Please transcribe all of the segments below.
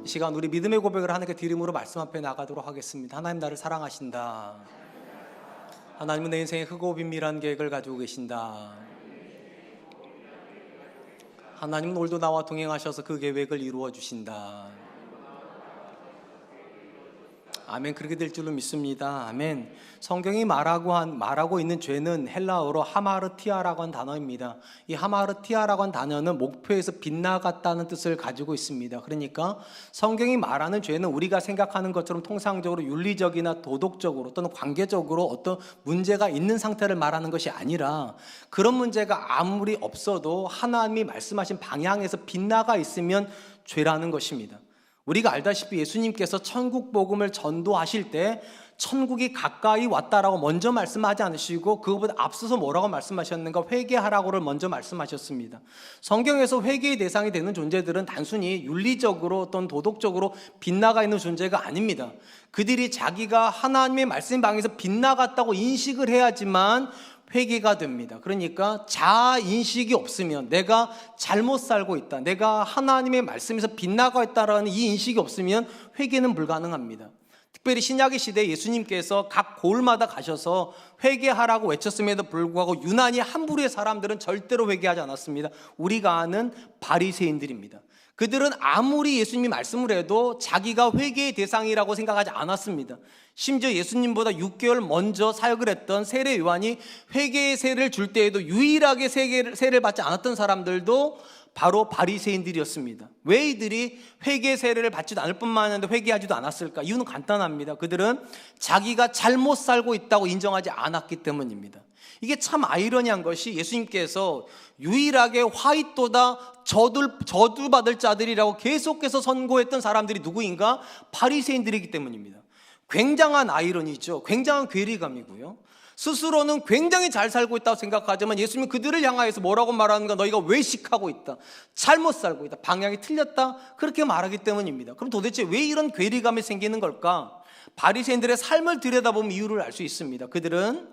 이 시간 우리 믿음의 고백을 하나님께 드림으로 말씀 앞에 나가도록 하겠습니다. 하나님 나를 사랑하신다. 하나님은 내 인생에 크고 비밀한 계획을 가지고 계신다. 하나님은 오늘도 나와 동행하셔서 그 계획을 이루어 주신다. 아멘. 그렇게 될 줄로 믿습니다. 아멘. 성경이 말하고 있는 죄는 헬라어로 하마르티아라고 하는 단어입니다. 이 하마르티아라고 하는 단어는 목표에서 빗나갔다는 뜻을 가지고 있습니다. 그러니까 성경이 말하는 죄는 우리가 생각하는 것처럼 통상적으로 윤리적이나 도덕적으로 또는 관계적으로 어떤 문제가 있는 상태를 말하는 것이 아니라, 그런 문제가 아무리 없어도 하나님이 말씀하신 방향에서 빗나가 있으면 죄라는 것입니다. 우리가 알다시피 예수님께서 천국 복음을 전도하실 때 천국이 가까이 왔다라고 먼저 말씀하지 않으시고 그것보다 앞서서 뭐라고 말씀하셨는가? 회개하라고를 먼저 말씀하셨습니다. 성경에서 회개의 대상이 되는 존재들은 단순히 윤리적으로 또는 도덕적으로 빗나가 있는 존재가 아닙니다. 그들이 자기가 하나님의 말씀 방에서 빗나갔다고 인식을 해야지만 회개가 됩니다. 그러니까 자아인식이 없으면, 내가 잘못 살고 있다, 내가 하나님의 말씀에서 빗나가 있다라는 이 인식이 없으면 회개는 불가능합니다. 특별히 신약의 시대에 예수님께서 각 고을마다 가셔서 회개하라고 외쳤음에도 불구하고 유난히 한 부류의 사람들은 절대로 회개하지 않았습니다. 우리가 아는 바리새인들입니다. 그들은 아무리 예수님이 말씀을 해도 자기가 회개의 대상이라고 생각하지 않았습니다. 심지어 예수님보다 6개월 먼저 사역을 했던 세례 요한이 회개의 세례를 줄 때에도 유일하게 세례를 받지 않았던 사람들도 바로 바리새인들이었습니다. 왜 이들이 회개 세례를 받지도 않을 뿐만 아니라 회개하지도 않았을까? 이유는 간단합니다. 그들은 자기가 잘못 살고 있다고 인정하지 않았기 때문입니다. 이게 참 아이러니한 것이, 예수님께서 유일하게 화이또다 저주받을 자들이라고 계속해서 선고했던 사람들이 누구인가? 바리새인들이기 때문입니다. 굉장한 아이러니죠. 굉장한 괴리감이고요. 스스로는 굉장히 잘 살고 있다고 생각하지만 예수님은 그들을 향하여서 뭐라고 말하는가? 너희가 외식하고 있다, 잘못 살고 있다, 방향이 틀렸다, 그렇게 말하기 때문입니다. 그럼 도대체 왜 이런 괴리감이 생기는 걸까? 바리새인들의 삶을 들여다보면 이유를 알 수 있습니다. 그들은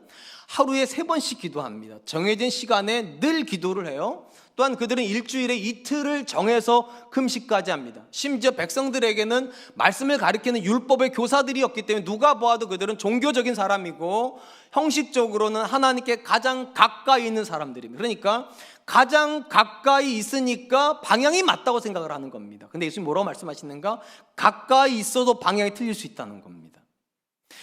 하루에 3번씩 기도합니다. 정해진 시간에 늘 기도를 해요. 또한 그들은 일주일에 이틀을 정해서 금식까지 합니다. 심지어 백성들에게는 말씀을 가리키는 율법의 교사들이었기 때문에 누가 보아도 그들은 종교적인 사람이고 형식적으로는 하나님께 가장 가까이 있는 사람들입니다. 그러니까 가장 가까이 있으니까 방향이 맞다고 생각을 하는 겁니다. 근데 예수님 뭐라고 말씀하시는가? 가까이 있어도 방향이 틀릴 수 있다는 겁니다.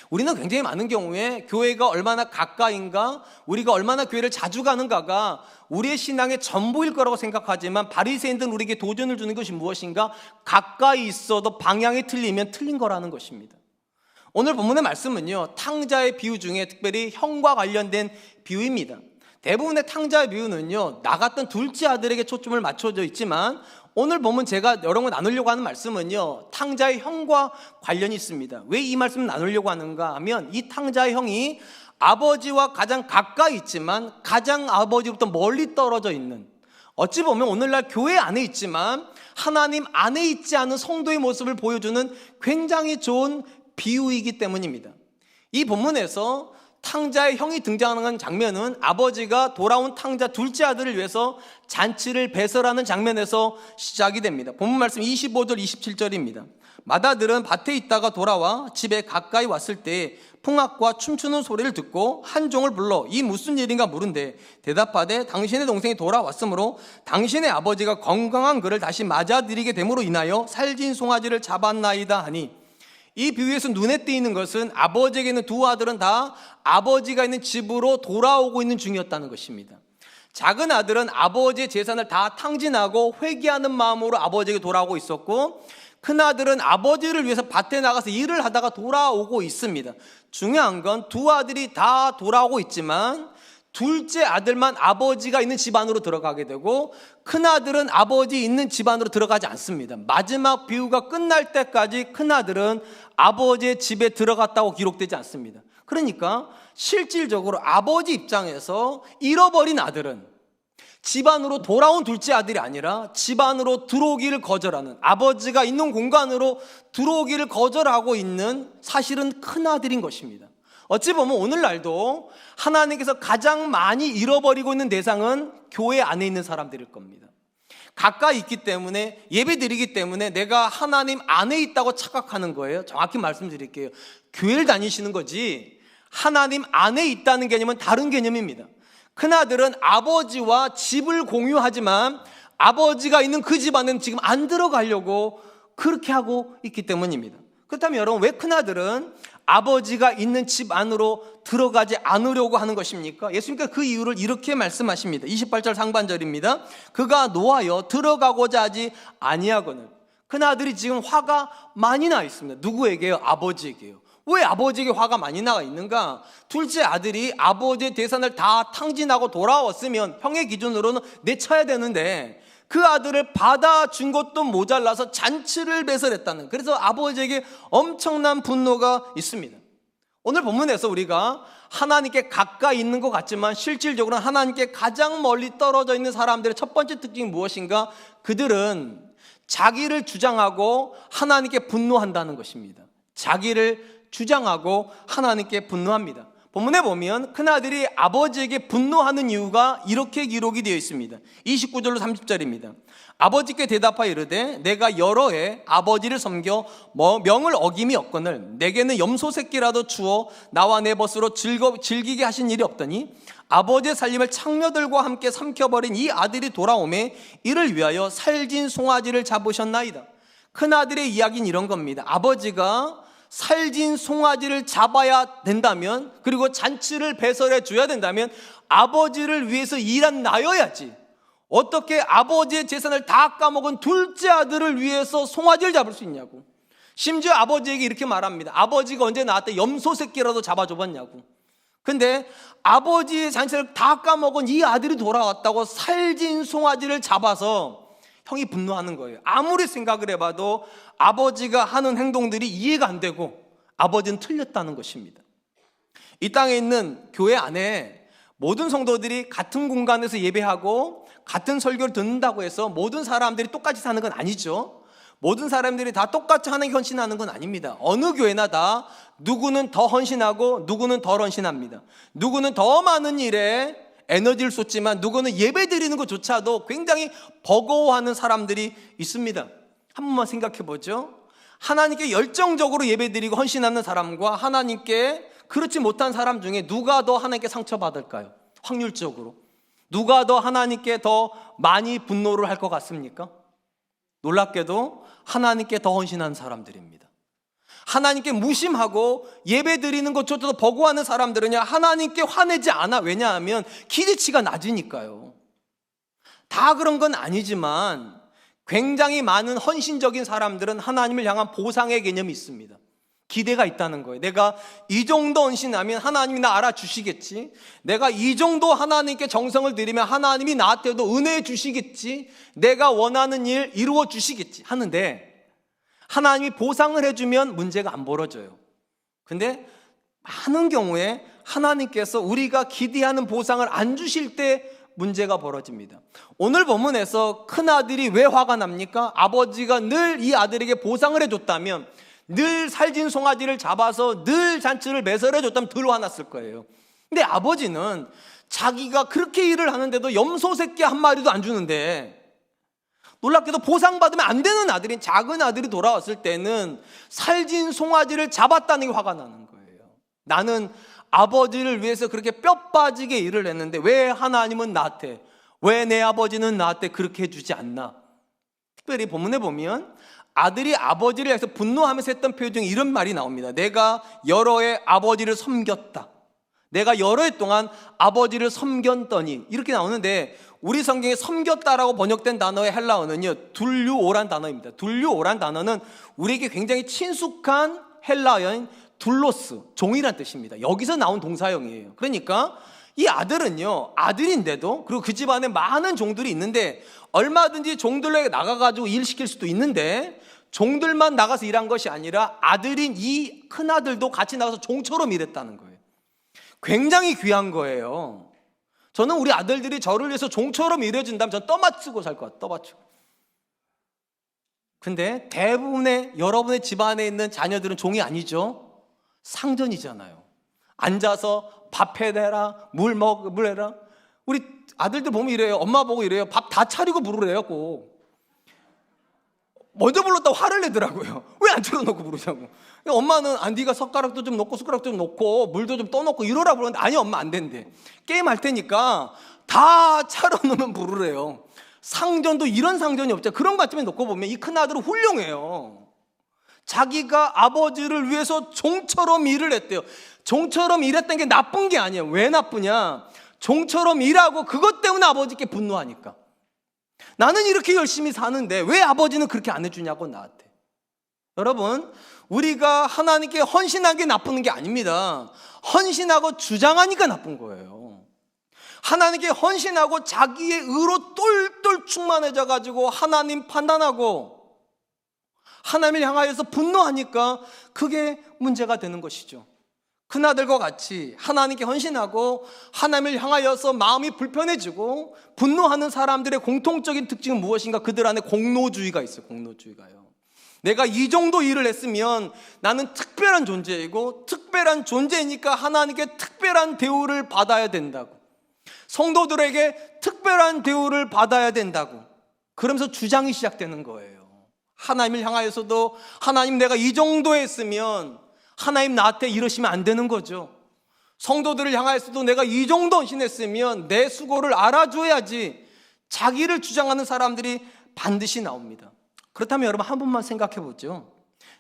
우리는 굉장히 많은 경우에 교회가 얼마나 가까이인가, 우리가 얼마나 교회를 자주 가는가가 우리의 신앙의 전부일 거라고 생각하지만, 바리새인들은 우리에게 도전을 주는 것이 무엇인가? 가까이 있어도 방향이 틀리면 틀린 거라는 것입니다. 오늘 본문의 말씀은요, 탕자의 비유 중에 특별히 형과 관련된 비유입니다. 대부분의 탕자의 비유는요, 나갔던 둘째 아들에게 초점을 맞춰져 있지만, 오늘 보면 제가 여러 번 나누려고 하는 말씀은요, 탕자의 형과 관련이 있습니다. 왜 이 말씀을 나누려고 하는가 하면, 이 탕자의 형이 아버지와 가장 가까이 있지만 가장 아버지로부터 멀리 떨어져 있는, 어찌 보면 오늘날 교회 안에 있지만 하나님 안에 있지 않은 성도의 모습을 보여주는 굉장히 좋은 비유이기 때문입니다. 이 본문에서 탕자의 형이 등장하는 장면은 아버지가 돌아온 탕자 둘째 아들을 위해서 잔치를 배설하는 장면에서 시작이 됩니다. 본문 말씀 25절 27절입니다. 맏아들은 밭에 있다가 돌아와 집에 가까이 왔을 때 풍악과 춤추는 소리를 듣고 한 종을 불러 이 무슨 일인가 물은데, 대답하되 당신의 동생이 돌아왔으므로 당신의 아버지가 건강한 그를 다시 맞아들이게 됨으로 인하여 살진 송아지를 잡았나이다 하니, 이 비유에서 눈에 띄는 것은 아버지에게 있는 두 아들은 다 아버지가 있는 집으로 돌아오고 있는 중이었다는 것입니다. 작은 아들은 아버지의 재산을 다 탕진하고 회개하는 마음으로 아버지에게 돌아오고 있었고, 큰 아들은 아버지를 위해서 밭에 나가서 일을 하다가 돌아오고 있습니다. 중요한 건 두 아들이 다 돌아오고 있지만 둘째 아들만 아버지가 있는 집안으로 들어가게 되고, 큰 아들은 아버지 있는 집안으로 들어가지 않습니다. 마지막 비유가 끝날 때까지 큰 아들은 아버지의 집에 들어갔다고 기록되지 않습니다. 그러니까 실질적으로 아버지 입장에서 잃어버린 아들은 집안으로 돌아온 둘째 아들이 아니라 집안으로 들어오기를 거절하는, 아버지가 있는 공간으로 들어오기를 거절하고 있는 사실은 큰 아들인 것입니다. 어찌 보면 오늘날도 하나님께서 가장 많이 잃어버리고 있는 대상은 교회 안에 있는 사람들일 겁니다. 가까이 있기 때문에, 예배드리기 때문에 내가 하나님 안에 있다고 착각하는 거예요. 정확히 말씀드릴게요. 교회를 다니시는 거지 하나님 안에 있다는 개념은 다른 개념입니다. 큰아들은 아버지와 집을 공유하지만 아버지가 있는 그 집 안에는 지금 안 들어가려고 그렇게 하고 있기 때문입니다. 그렇다면 여러분, 왜 큰아들은 아버지가 있는 집 안으로 들어가지 않으려고 하는 것입니까? 예수님께서 그 이유를 이렇게 말씀하십니다. 28절 상반절입니다. 그가 노하여 들어가고자 하지 아니하거늘. 큰아들이 지금 화가 많이 나 있습니다. 누구에게요? 아버지에게요. 왜 아버지에게 화가 많이 나가 있는가? 둘째 아들이 아버지의 재산을 다 탕진하고 돌아왔으면 형의 기준으로는 내쳐야 되는데 그 아들을 받아준 것도 모자라서 잔치를 배설했다는, 그래서 아버지에게 엄청난 분노가 있습니다. 오늘 본문에서 우리가 하나님께 가까이 있는 것 같지만 실질적으로 하나님께 가장 멀리 떨어져 있는 사람들의 첫 번째 특징이 무엇인가? 그들은 자기를 주장하고 하나님께 분노한다는 것입니다. 자기를 주장하고 하나님께 분노합니다. 본문에 보면 큰아들이 아버지에게 분노하는 이유가 이렇게 기록이 되어 있습니다. 29절로 30절입니다. 아버지께 대답하여 이르되 내가 여러 해 아버지를 섬겨 명을 어김이 없거늘 내게는 염소 새끼라도 주어 나와 내 벗으로 즐기게 하신 일이 없더니 아버지의 살림을 창녀들과 함께 삼켜버린 이 아들이 돌아오매 이를 위하여 살진 송아지를 잡으셨나이다. 큰아들의 이야기는 이런 겁니다. 아버지가 살진 송아지를 잡아야 된다면, 그리고 잔치를 배설해 줘야 된다면 아버지를 위해서 일한 나여야지 어떻게 아버지의 재산을 다 까먹은 둘째 아들을 위해서 송아지를 잡을 수 있냐고. 심지어 아버지에게 이렇게 말합니다. 아버지가 언제 나한테 염소 새끼라도 잡아줘봤냐고. 근데 아버지의 잔치를 다 까먹은 이 아들이 돌아왔다고 살진 송아지를 잡아서 형이 분노하는 거예요. 아무리 생각을 해봐도 아버지가 하는 행동들이 이해가 안 되고 아버지는 틀렸다는 것입니다. 이 땅에 있는 교회 안에 모든 성도들이 같은 공간에서 예배하고 같은 설교를 듣는다고 해서 모든 사람들이 똑같이 사는 건 아니죠. 모든 사람들이 다 똑같이 하나님께 헌신하는 건 아닙니다. 어느 교회나 다 누구는 더 헌신하고 누구는 덜 헌신합니다. 누구는 더 많은 일에 에너지를 쏟지만 누구는 예배 드리는 것조차도 굉장히 버거워하는 사람들이 있습니다. 한 번만 생각해 보죠. 하나님께 열정적으로 예배 드리고 헌신하는 사람과 하나님께 그렇지 못한 사람 중에 누가 더 하나님께 상처받을까요? 확률적으로 누가 더 하나님께 더 많이 분노를 할 것 같습니까? 놀랍게도 하나님께 더 헌신하는 사람들입니다. 하나님께 무심하고 예배 드리는 것조차도 버거워하는 사람들은요, 하나님께 화내지 않아. 왜냐하면 기대치가 낮으니까요. 다 그런 건 아니지만 굉장히 많은 헌신적인 사람들은 하나님을 향한 보상의 개념이 있습니다. 기대가 있다는 거예요. 내가 이 정도 헌신하면 하나님이 나 알아주시겠지. 내가 이 정도 하나님께 정성을 들이면 하나님이 나한테도 은혜 주시겠지. 내가 원하는 일 이루어 주시겠지 하는데, 하나님이 보상을 해주면 문제가 안 벌어져요. 근데 많은 경우에 하나님께서 우리가 기대하는 보상을 안 주실 때 문제가 벌어집니다. 오늘 본문에서 큰아들이 왜 화가 납니까? 아버지가 늘 이 아들에게 보상을 해줬다면, 늘 살진 송아지를 잡아서 늘 잔치를 매설해 줬다면 덜 화났을 거예요. 근데 아버지는 자기가 그렇게 일을 하는데도 염소 새끼 한 마리도 안 주는데, 놀랍게도 보상받으면 안 되는 아들인 작은 아들이 돌아왔을 때는 살진 송아지를 잡았다는 게 화가 나는 거예요. 나는 아버지를 위해서 그렇게 뼈 빠지게 일을 했는데 왜 하나님은 나한테, 왜 내 아버지는 나한테 그렇게 해주지 않나? 특별히 본문에 보면 아들이 아버지를 향해서 분노하면서 했던 표현 중에 이런 말이 나옵니다. 내가 여러 해 아버지를 섬겼다. 내가 여러 해 동안 아버지를 섬겼더니, 이렇게 나오는데 우리 성경에 섬겼다라고 번역된 단어의 헬라어는요, 둘류오란 단어입니다. 둘류오란 단어는 우리에게 굉장히 친숙한 헬라어인 둘로스, 종이란 뜻입니다. 여기서 나온 동사형이에요. 그러니까 이 아들은요, 아들인데도, 그리고 그 집안에 많은 종들이 있는데 얼마든지 종들에게 나가가지고 일 시킬 수도 있는데 종들만 나가서 일한 것이 아니라 아들인 이 큰아들도 같이 나가서 종처럼 일했다는 거예요. 굉장히 귀한 거예요. 저는 우리 아들들이 저를 위해서 종처럼 일해준다면 전 떠받치고 살 것 같아요. 떠받치고. 근데 대부분의 여러분의 집안에 있는 자녀들은 종이 아니죠. 상전이잖아요. 앉아서 밥 해내라, 물 해라. 우리 아들들 보면 이래요. 엄마 보고 이래요. 밥 다 차리고 부르래요. 꼭. 먼저 불렀다고 화를 내더라고요. 왜 안 틀어놓고 부르냐고. 엄마는 네가 젓가락도 좀 놓고 숟가락도 좀 놓고 물도 좀 떠놓고 이러라 부르는데 아니 엄마 안 된대. 게임 할 테니까 다 차려놓으면 부르래요. 상전도 이런 상전이 없죠. 그런 것 같으면 놓고 보면 이 큰아들은 훌륭해요. 자기가 아버지를 위해서 종처럼 일을 했대요. 종처럼 일했던 게 나쁜 게 아니에요. 왜 나쁘냐? 종처럼 일하고 그것 때문에 아버지께 분노하니까. 나는 이렇게 열심히 사는데 왜 아버지는 그렇게 안 해주냐고 나한테. 여러분, 우리가 하나님께 헌신한 게 나쁜 게 아닙니다. 헌신하고 주장하니까 나쁜 거예요. 하나님께 헌신하고 자기의 의로 똘똘 충만해져 가지고 하나님 판단하고 하나님을 향하여서 분노하니까 그게 문제가 되는 것이죠. 큰아들과 같이 하나님께 헌신하고 하나님을 향하여서 마음이 불편해지고 분노하는 사람들의 공통적인 특징은 무엇인가? 그들 안에 공로주의가 있어요. 공로주의가요. 내가 이 정도 일을 했으면 나는 특별한 존재이고 특별한 존재이니까 하나님께 특별한 대우를 받아야 된다고, 성도들에게 특별한 대우를 받아야 된다고, 그러면서 주장이 시작되는 거예요. 하나님을 향하여서도 하나님 내가 이 정도 했으면 하나님 나한테 이러시면 안 되는 거죠. 성도들을 향하여서도 내가 이 정도 헌신했으면 내 수고를 알아줘야지. 자기를 주장하는 사람들이 반드시 나옵니다. 그렇다면 여러분 한 번만 생각해 보죠.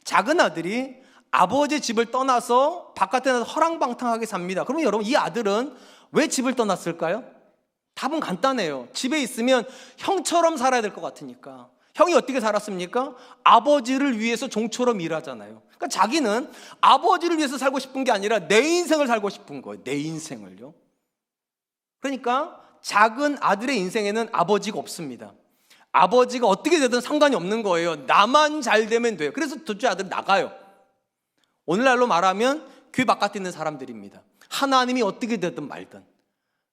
작은 아들이 아버지 집을 떠나서 바깥에 나서 허랑방탕하게 삽니다. 그러면 여러분 이 아들은 왜 집을 떠났을까요? 답은 간단해요. 집에 있으면 형처럼 살아야 될 것 같으니까. 형이 어떻게 살았습니까? 아버지를 위해서 종처럼 일하잖아요. 그러니까 자기는 아버지를 위해서 살고 싶은 게 아니라 내 인생을 살고 싶은 거예요. 내 인생을요. 그러니까 작은 아들의 인생에는 아버지가 없습니다. 아버지가 어떻게 되든 상관이 없는 거예요. 나만 잘 되면 돼요. 그래서 둘째 아들은 나가요. 오늘날로 말하면 교회 바깥에 있는 사람들입니다. 하나님이 어떻게 되든 말든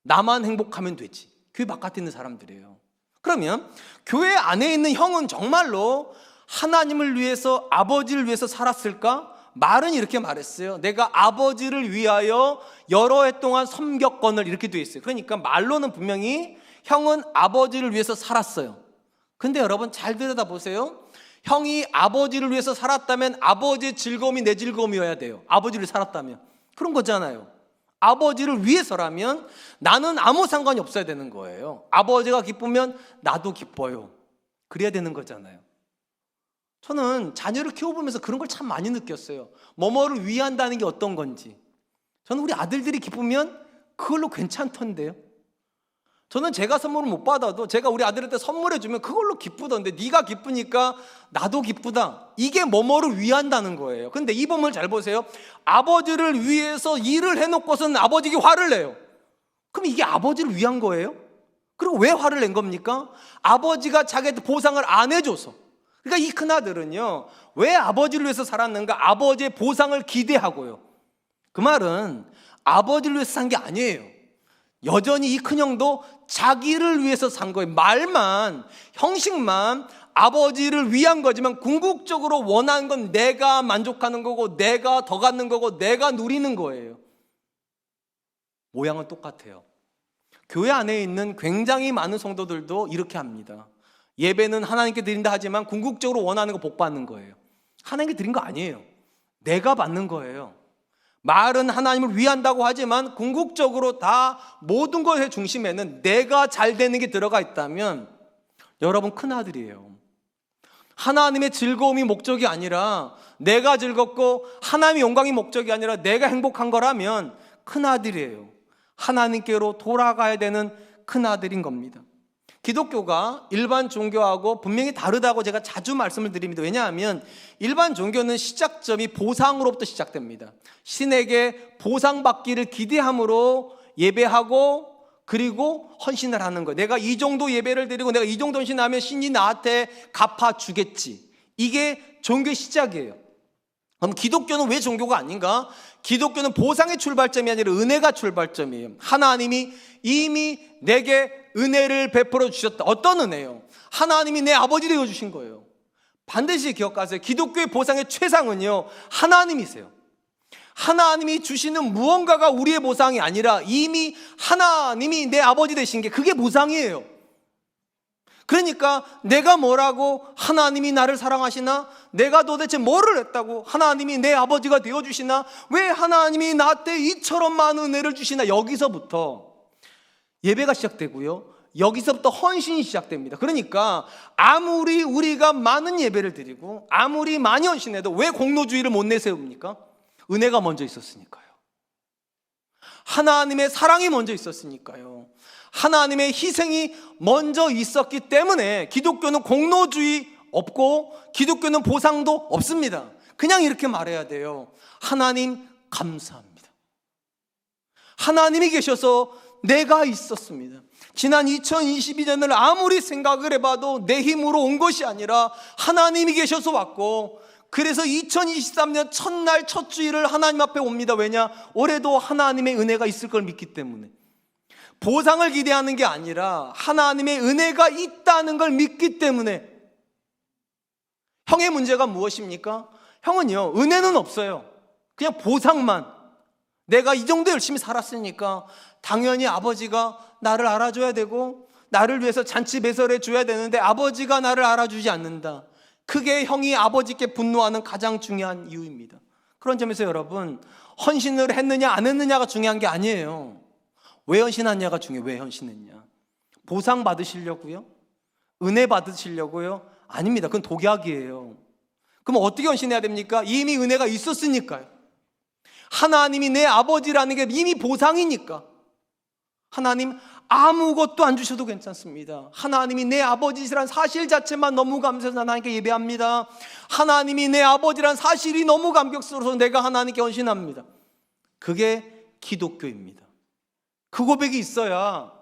나만 행복하면 되지. 교회 바깥에 있는 사람들이에요. 그러면 교회 안에 있는 형은 정말로 하나님을 위해서, 아버지를 위해서 살았을까? 말은 이렇게 말했어요. 내가 아버지를 위하여 여러 해 동안 섬겼거늘, 이렇게 되어 있어요. 그러니까 말로는 분명히 형은 아버지를 위해서 살았어요. 근데 여러분 잘 들여다보세요. 형이 아버지를 위해서 살았다면 아버지의 즐거움이 내 즐거움이어야 돼요. 아버지를 살았다면. 그런 거잖아요. 아버지를 위해서라면 나는 아무 상관이 없어야 되는 거예요. 아버지가 기쁘면 나도 기뻐요. 그래야 되는 거잖아요. 저는 자녀를 키워보면서 그런 걸 참 많이 느꼈어요. 뭐뭐를 위한다는 게 어떤 건지. 저는 우리 아들들이 기쁘면 그걸로 괜찮던데요. 저는 제가 선물을 못 받아도 제가 우리 아들한테 선물해 주면 그걸로 기쁘던데, 네가 기쁘니까 나도 기쁘다. 이게 뭐뭐를 위한다는 거예요. 근데 이 본문을 잘 보세요. 아버지를 위해서 일을 해놓고서는 아버지가 화를 내요. 그럼 이게 아버지를 위한 거예요? 그리고 왜 화를 낸 겁니까? 아버지가 자기한테 보상을 안 해줘서. 그러니까 이 큰아들은요, 왜 아버지를 위해서 살았는가? 아버지의 보상을 기대하고요. 그 말은 아버지를 위해서 산 게 아니에요. 여전히 이 큰형도 자기를 위해서 산 거예요. 말만, 형식만 아버지를 위한 거지만 궁극적으로 원하는 건 내가 만족하는 거고, 내가 더 갖는 거고, 내가 누리는 거예요. 모양은 똑같아요. 교회 안에 있는 굉장히 많은 성도들도 이렇게 합니다. 예배는 하나님께 드린다 하지만 궁극적으로 원하는 거 복 받는 거예요. 하나님께 드린 거 아니에요. 내가 받는 거예요. 말은 하나님을 위한다고 하지만 궁극적으로 다 모든 것의 중심에는 내가 잘 되는 게 들어가 있다면 여러분 큰아들이에요. 하나님의 즐거움이 목적이 아니라 내가 즐겁고 하나님의 영광이 목적이 아니라 내가 행복한 거라면 큰아들이에요. 하나님께로 돌아가야 되는 큰아들인 겁니다. 기독교가 일반 종교하고 분명히 다르다고 제가 자주 말씀을 드립니다. 왜냐하면 일반 종교는 시작점이 보상으로부터 시작됩니다. 신에게 보상받기를 기대함으로 예배하고 그리고 헌신을 하는 거예요. 내가 이 정도 예배를 드리고 내가 이 정도 헌신하면 신이 나한테 갚아주겠지. 이게 종교의 시작이에요. 그럼 기독교는 왜 종교가 아닌가? 기독교는 보상의 출발점이 아니라 은혜가 출발점이에요. 하나님이 이미 내게 은혜를 베풀어 주셨다. 어떤 은혜요? 하나님이 내 아버지 되어 주신 거예요. 반드시 기억하세요. 기독교의 보상의 최상은요, 하나님이세요. 하나님이 주시는 무언가가 우리의 보상이 아니라 이미 하나님이 내 아버지 되신 게 그게 보상이에요. 그러니까 내가 뭐라고 하나님이 나를 사랑하시나? 내가 도대체 뭐를 했다고 하나님이 내 아버지가 되어주시나? 왜 하나님이 나한테 이처럼 많은 은혜를 주시나? 여기서부터 예배가 시작되고요, 여기서부터 헌신이 시작됩니다. 그러니까 아무리 우리가 많은 예배를 드리고 아무리 많이 헌신해도 왜 공로주의를 못 내세웁니까? 은혜가 먼저 있었으니까요. 하나님의 사랑이 먼저 있었으니까요. 하나님의 희생이 먼저 있었기 때문에 기독교는 공로주의 없고 기독교는 보상도 없습니다. 그냥 이렇게 말해야 돼요. 하나님 감사합니다. 하나님이 계셔서 내가 있었습니다. 지난 2022년을 아무리 생각을 해봐도 내 힘으로 온 것이 아니라 하나님이 계셔서 왔고, 그래서 2023년 첫날 첫 주일을 하나님 앞에 옵니다. 왜냐? 올해도 하나님의 은혜가 있을 걸 믿기 때문에. 보상을 기대하는 게 아니라 하나님의 은혜가 있다는 걸 믿기 때문에. 형의 문제가 무엇입니까? 형은요, 은혜는 없어요. 그냥 보상만. 내가 이 정도 열심히 살았으니까 당연히 아버지가 나를 알아줘야 되고 나를 위해서 잔치 배설해 줘야 되는데 아버지가 나를 알아주지 않는다. 그게 형이 아버지께 분노하는 가장 중요한 이유입니다. 그런 점에서 여러분, 헌신을 했느냐 안 했느냐가 중요한 게 아니에요. 왜 헌신하냐가 중요해요. 왜 헌신했냐? 보상 받으시려고요? 은혜 받으시려고요? 아닙니다. 그건 독약이에요. 그럼 어떻게 헌신해야 됩니까? 이미 은혜가 있었으니까요. 하나님이 내 아버지라는 게 이미 보상이니까. 하나님 아무것도 안 주셔도 괜찮습니다. 하나님이 내 아버지시란 사실 자체만 너무 감사해서 하나님께 예배합니다. 하나님이 내 아버지란 사실이 너무 감격스러워서 내가 하나님께 헌신합니다. 그게 기독교입니다. 그 고백이 있어야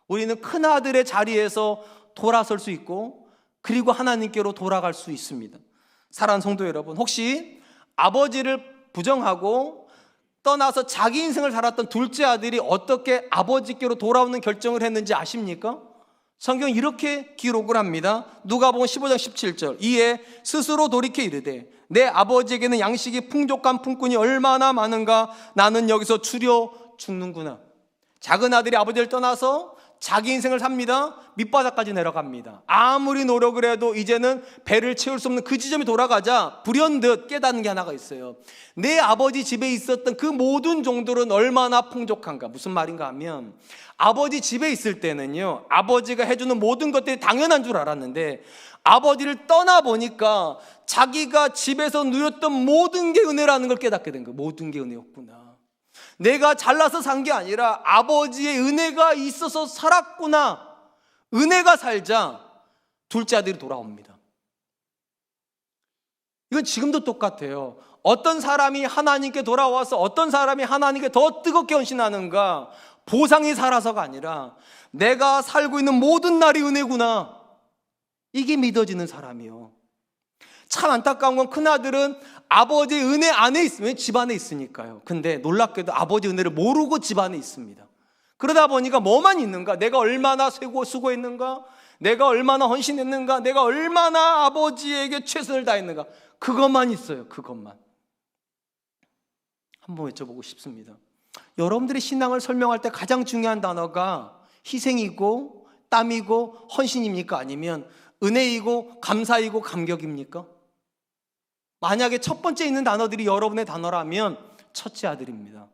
우리는 큰아들의 자리에서 돌아설 수 있고 그리고 하나님께로 돌아갈 수 있습니다. 사랑하는 성도 여러분, 혹시 아버지를 부정하고 떠나서 자기 인생을 살았던 둘째 아들이 어떻게 아버지께로 돌아오는 결정을 했는지 아십니까? 성경은 이렇게 기록을 합니다. 누가복음 15장 17절. 이에 스스로 돌이켜 이르되 내 아버지에게는 양식이 풍족한 품꾼이 얼마나 많은가, 나는 여기서 추려 죽는구나. 작은 아들이 아버지를 떠나서 자기 인생을 삽니다. 밑바닥까지 내려갑니다. 아무리 노력을 해도 이제는 배를 채울 수 없는 그 지점에 돌아가자 불현듯 깨닫는 게 하나가 있어요. 내 아버지 집에 있었던 그 모든 종들은 얼마나 풍족한가. 무슨 말인가 하면 아버지 집에 있을 때는요, 아버지가 해주는 모든 것들이 당연한 줄 알았는데 아버지를 떠나보니까 자기가 집에서 누렸던 모든 게 은혜라는 걸 깨닫게 된 거예요. 모든 게 은혜였구나. 내가 잘나서 산 게 아니라 아버지의 은혜가 있어서 살았구나. 은혜가 살자 둘째 아들이 돌아옵니다. 이건 지금도 똑같아요. 어떤 사람이 하나님께 돌아와서 어떤 사람이 하나님께 더 뜨겁게 헌신하는가, 보상이 살아서가 아니라 내가 살고 있는 모든 날이 은혜구나, 이게 믿어지는 사람이요. 참 안타까운 건 큰아들은 아버지의 은혜 안에 있으면 집안에 있으니까요. 근데 놀랍게도 아버지 은혜를 모르고 집안에 있습니다. 그러다 보니까 뭐만 있는가? 내가 얼마나 수고했는가? 내가 얼마나 헌신했는가? 내가 얼마나 아버지에게 최선을 다했는가? 그것만 있어요. 그것만. 한번 여쭤보고 싶습니다. 여러분들의 신앙을 설명할 때 가장 중요한 단어가 희생이고 땀이고 헌신입니까? 아니면 은혜이고 감사이고 감격입니까? 만약에 첫 번째 있는 단어들이 여러분의 단어라면 첫째 아들입니다.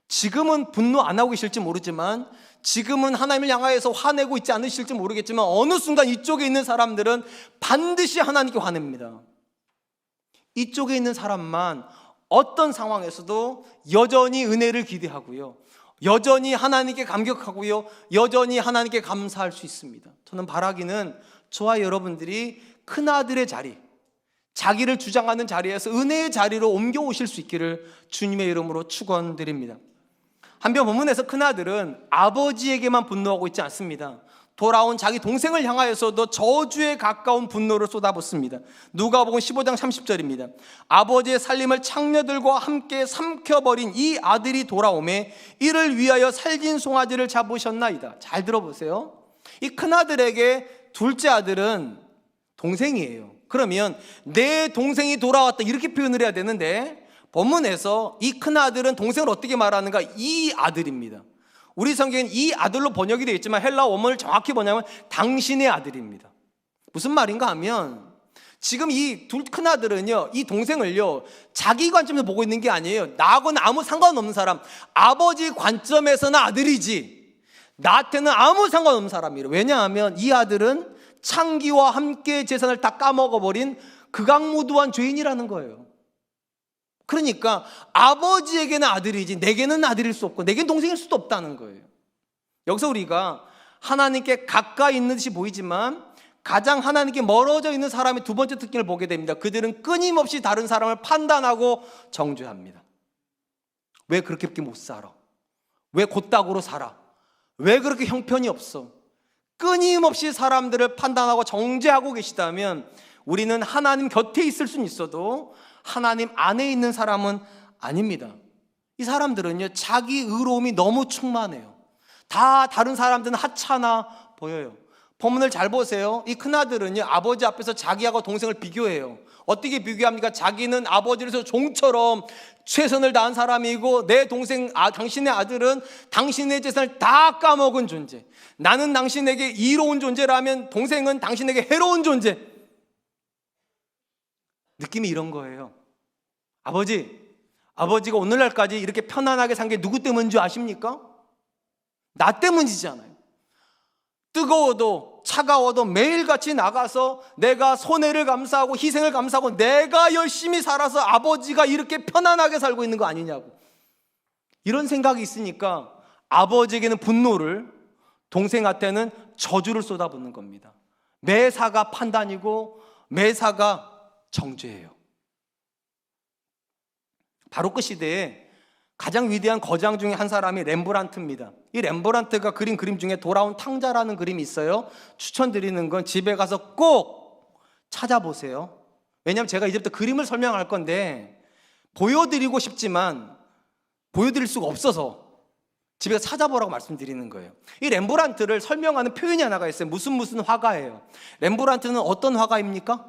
지금은 분노 안 하고 계실지 모르지만, 지금은 하나님을 향하여서 화내고 있지 않으실지 모르겠지만 어느 순간 이쪽에 있는 사람들은 반드시 하나님께 화냅니다. 이쪽에 있는 사람만 어떤 상황에서도 여전히 은혜를 기대하고요, 여전히 하나님께 감격하고요, 여전히 하나님께 감사할 수 있습니다. 저는 바라기는 저와 여러분들이 큰아들의 자리, 자기를 주장하는 자리에서 은혜의 자리로 옮겨오실 수 있기를 주님의 이름으로 축원드립니다. 한편 본문에서 큰아들은 아버지에게만 분노하고 있지 않습니다. 돌아온 자기 동생을 향하여서도 저주에 가까운 분노를 쏟아붓습니다. 누가복음 15장 30절입니다. 아버지의 살림을 창녀들과 함께 삼켜버린 이 아들이 돌아오매 이를 위하여 살진 송아지를 잡으셨나이다. 잘 들어보세요. 이 큰아들에게 둘째 아들은 동생이에요. 그러면 내 동생이 돌아왔다 이렇게 표현을 해야 되는데, 본문에서 이 큰아들은 동생을 어떻게 말하는가? 이 아들입니다. 우리 성경엔 이 아들로 번역이 되어 있지만 헬라 원문을 정확히 뭐냐면 당신의 아들입니다. 무슨 말인가 하면 지금 이 둘 큰아들은요, 이 동생을요, 자기 관점에서 보고 있는 게 아니에요. 나하고는 아무 상관없는 사람, 아버지 관점에서는 아들이지 나한테는 아무 상관없는 사람이에요. 왜냐하면 이 아들은 창기와 함께 재산을 다 까먹어버린 극악무도한 죄인이라는 거예요. 그러니까 아버지에게는 아들이지 내게는 아들일 수 없고 내게는 동생일 수도 없다는 거예요. 여기서 우리가 하나님께 가까이 있는 듯이 보이지만 가장 하나님께 멀어져 있는 사람의 두 번째 특징을 보게 됩니다. 그들은 끊임없이 다른 사람을 판단하고 정죄합니다. 왜 그렇게 못 살아? 왜 곧다구로 살아? 왜 그렇게 형편이 없어? 끊임없이 사람들을 판단하고 정죄하고 계시다면 우리는 하나님 곁에 있을 수는 있어도 하나님 안에 있는 사람은 아닙니다. 이 사람들은요, 자기 의로움이 너무 충만해요. 다 다른 사람들은 하찮아 보여요. 본문을 잘 보세요. 이 큰아들은요, 아버지 앞에서 자기하고 동생을 비교해요. 어떻게 비교합니까? 자기는 아버지로서 종처럼 최선을 다한 사람이고 내 동생, 당신의 아들은 당신의 재산을 다 까먹은 존재. 나는 당신에게 이로운 존재라면 동생은 당신에게 해로운 존재. 느낌이 이런 거예요. 아버지가 오늘날까지 이렇게 편안하게 산 게 누구 때문인 줄 아십니까? 나 때문이잖아요. 뜨거워도 차가워도 매일같이 나가서 내가 손해를 감수하고 희생을 감수하고 내가 열심히 살아서 아버지가 이렇게 편안하게 살고 있는 거 아니냐고, 이런 생각이 있으니까 아버지에게는 분노를, 동생한테는 저주를 쏟아붓는 겁니다. 매사가 판단이고 매사가 정죄예요. 바로크 시대에 가장 위대한 거장 중에 한 사람이 렘브란트입니다. 이 렘브란트가 그린 그림 중에 돌아온 탕자라는 그림이 있어요. 추천드리는 건 집에 가서 꼭 찾아보세요. 왜냐하면 제가 이제부터 그림을 설명할 건데 보여드리고 싶지만 보여드릴 수가 없어서 집에 가서 찾아보라고 말씀드리는 거예요. 이 렘브란트를 설명하는 표현이 하나가 있어요. 무슨 화가예요. 렘브란트는 어떤 화가입니까?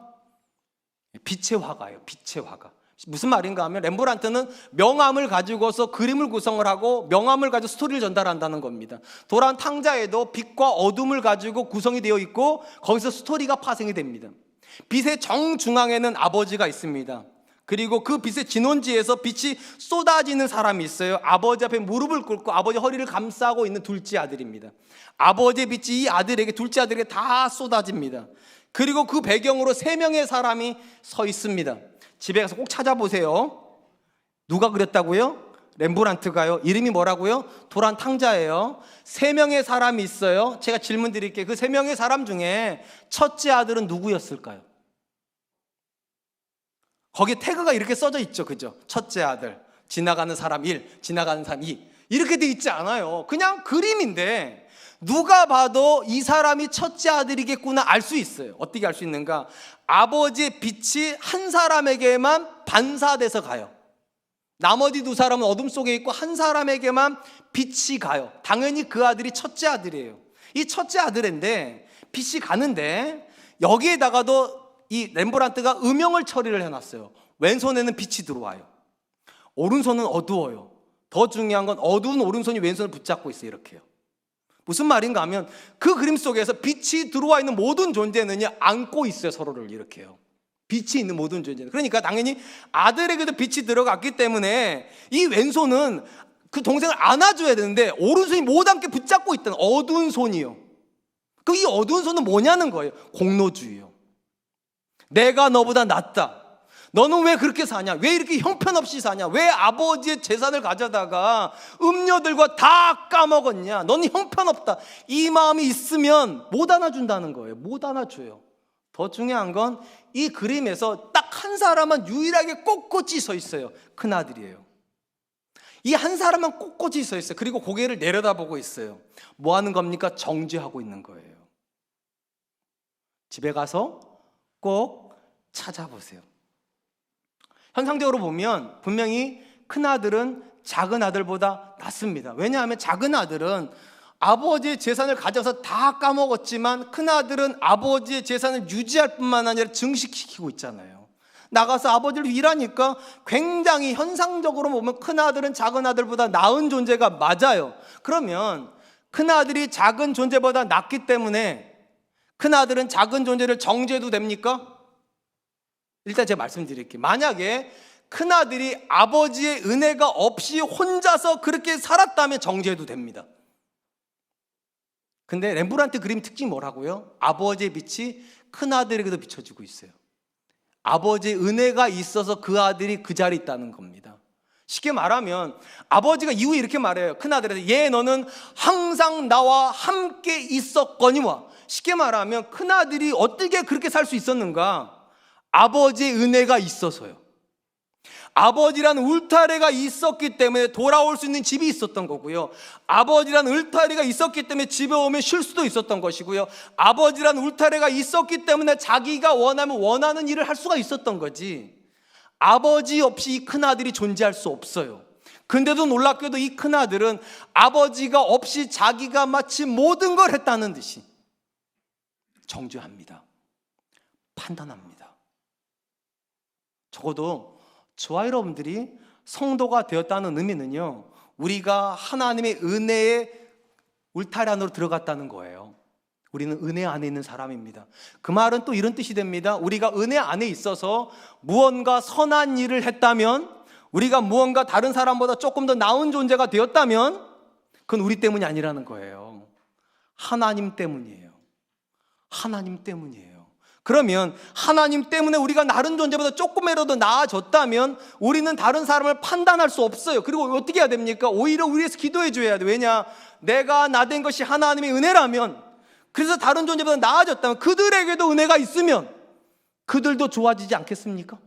빛의 화가예요. 빛의 화가. 무슨 말인가 하면 렘브란트는 명암을 가지고서 그림을 구성을 하고 명암을 가지고 스토리를 전달한다는 겁니다. 돌아온 탕자에도 빛과 어둠을 가지고 구성이 되어 있고 거기서 스토리가 파생이 됩니다. 빛의 정중앙에는 아버지가 있습니다. 그리고 그 빛의 진원지에서 빛이 쏟아지는 사람이 있어요. 아버지 앞에 무릎을 꿇고 아버지 허리를 감싸고 있는 둘째 아들입니다. 아버지의 빛이 이 아들에게, 둘째 아들에게 다 쏟아집니다. 그리고 그 배경으로 3명의 사람이 서 있습니다. 집에 가서 꼭 찾아보세요. 누가 그렸다고요? 렘브란트가요. 이름이 뭐라고요? 도란 탕자예요. 3명의 사람이 있어요. 제가 질문 드릴게요. 그 3명의 사람 중에 첫째 아들은 누구였을까요? 거기에 태그가 이렇게 써져 있죠. 그죠? 첫째 아들, 지나가는 사람 1, 지나가는 사람 2, 이렇게 돼 있지 않아요. 그냥 그림인데 누가 봐도 이 사람이 첫째 아들이겠구나 알 수 있어요. 어떻게 알 수 있는가? 아버지의 빛이 한 사람에게만 반사돼서 가요. 나머지 2사람은 어둠 속에 있고 한 사람에게만 빛이 가요. 당연히 그 아들이 첫째 아들이에요. 이 첫째 아들인데 빛이 가는데 여기에다가도 이 렘브란트가 음영을 처리를 해놨어요. 왼손에는 빛이 들어와요. 오른손은 어두워요. 더 중요한 건 어두운 오른손이 왼손을 붙잡고 있어요. 이렇게요. 무슨 말인가 하면 그 그림 속에서 빛이 들어와 있는 모든 존재는요, 안고 있어요. 서로를 이렇게요. 빛이 있는 모든 존재는. 그러니까 당연히 아들에게도 빛이 들어갔기 때문에 이 왼손은 그 동생을 안아줘야 되는데 오른손이 못 안게 붙잡고 있다는, 어두운 손이요. 그 이 어두운 손은 뭐냐는 거예요. 공로주의요. 내가 너보다 낫다. 너는 왜 그렇게 사냐? 왜 이렇게 형편없이 사냐? 왜 아버지의 재산을 가져다가 음녀들과 다 까먹었냐? 너는 형편없다. 이 마음이 있으면 못 안아준다는 거예요. 못 안아줘요. 더 중요한 건 이 그림에서 딱 한 사람은 유일하게 꼿꼿이 서 있어요. 큰아들이에요. 이 한 사람은 꼿꼿이 서 있어요. 그리고 고개를 내려다보고 있어요. 뭐 하는 겁니까? 정죄하고 있는 거예요. 집에 가서 꼭 찾아보세요. 현상적으로 보면 분명히 큰아들은 작은 아들보다 낫습니다. 왜냐하면 작은 아들은 아버지의 재산을 가져서 다 까먹었지만 큰아들은 아버지의 재산을 유지할 뿐만 아니라 증식시키고 있잖아요. 나가서 아버지를 일하니까 굉장히 현상적으로 보면 큰아들은 작은 아들보다 나은 존재가 맞아요. 그러면 큰아들이 작은 존재보다 낫기 때문에 큰아들은 작은 존재를 정죄해도 됩니까? 일단 제가 말씀드릴게요. 만약에 큰아들이 아버지의 은혜가 없이 혼자서 그렇게 살았다면 정죄해도 됩니다. 근데 렘브란트 그림 특징이 뭐라고요? 아버지의 빛이 큰아들에게도 비춰지고 있어요. 아버지의 은혜가 있어서 그 아들이 그 자리에 있다는 겁니다. 쉽게 말하면 아버지가 이후에 이렇게 말해요. 큰아들한테, 얘 너는 항상 나와 함께 있었거니와. 쉽게 말하면 큰아들이 어떻게 그렇게 살 수 있었는가? 아버지의 은혜가 있어서요. 아버지라는 울타리가 있었기 때문에 돌아올 수 있는 집이 있었던 거고요. 아버지라는 울타리가 있었기 때문에 집에 오면 쉴 수도 있었던 것이고요. 아버지라는 울타리가 있었기 때문에 자기가 원하면 원하는 일을 할 수가 있었던 거지. 아버지 없이 이 큰아들이 존재할 수 없어요. 근데도 놀랍게도 이 큰아들은 아버지가 없이 자기가 마치 모든 걸 했다는 듯이 정죄합니다. 판단합니다. 적어도 저와 여러분들이 성도가 되었다는 의미는요, 우리가 하나님의 은혜의 울타리 안으로 들어갔다는 거예요. 우리는 은혜 안에 있는 사람입니다. 그 말은 또 이런 뜻이 됩니다. 우리가 은혜 안에 있어서 무언가 선한 일을 했다면, 우리가 무언가 다른 사람보다 조금 더 나은 존재가 되었다면 그건 우리 때문이 아니라는 거예요. 하나님 때문이에요. 하나님 때문이에요. 그러면 하나님 때문에 우리가 다른 존재보다 조금이라도 나아졌다면 우리는 다른 사람을 판단할 수 없어요. 그리고 어떻게 해야 됩니까? 오히려 우리 위해서 기도해 줘야 돼. 왜냐? 내가 나된 것이 하나님의 은혜라면, 그래서 다른 존재보다 나아졌다면, 그들에게도 은혜가 있으면 그들도 좋아지지 않겠습니까?